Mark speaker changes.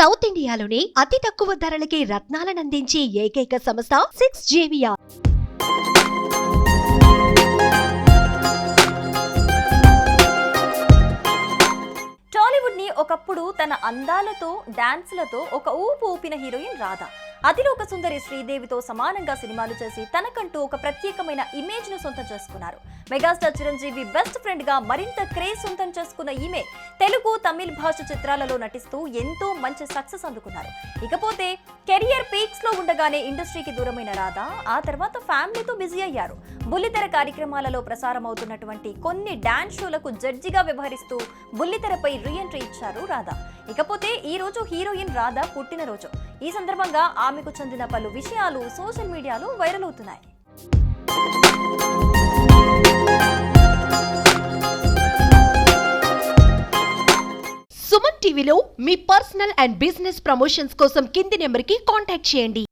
Speaker 1: South ఇండియాలోనే అతి తక్కువ ధరలకి రత్నాలనందించే ఏకైక సంస్థ 6JVR.
Speaker 2: టాలీవుడ్ ని ఒకప్పుడు తన అందాలతో డాన్స్లతో ఒక ఊపు ఊపిన హీరోయిన్ రాధా. అతిలోక సుందరి శ్రీదేవితో సమానంగా సినిమాలు చేసి తనకంటూ ఒక ప్రత్యేకమైన ఇమేజ్ ను సొంతం చేసుకున్నారు. మెగాస్టార్ చిరంజీవి బెస్ట్ ఫ్రెండ్ గా మరింత క్రేజ్ సొంతం చేసుకున్న ఈమె తెలుగు, తమిళ్ భాష చిత్రాలలో నటిస్తూ ఎంతో మంచి సక్సెస్ అందుకున్నారు. ఇకపోతే కెరియర్ పీక్స్ లో ఉండగానే ఇండస్ట్రీకి దూరమైన రాధా ఆ తర్వాత ఫ్యామిలీతో బిజీ అయ్యారు. బుల్లితెర కార్యక్రమాలలో ప్రసారం అవుతున్నటువంటి కొన్ని డాన్స్ షోలకు జడ్జిగా వ్యవహరిస్తూ బుల్లితెరపై రీఎంట్రీ ఇచ్చారు రాధా. ఇకపోతే ఈ రోజు హీరోయిన్ రాధా పుట్టినరోజు. ఈ సందర్భంగా ఆమెకు చెందిన పలు విషయాలు సోషల్ మీడియాలో వైరల్ అవుతున్నాయి.
Speaker 1: సుమన్ టీవీలో మీ పర్సనల్ అండ్ బిజినెస్ ప్రమోషన్స్ కోసం కింది నెంబర్కి కాంటాక్ట్ చేయండి.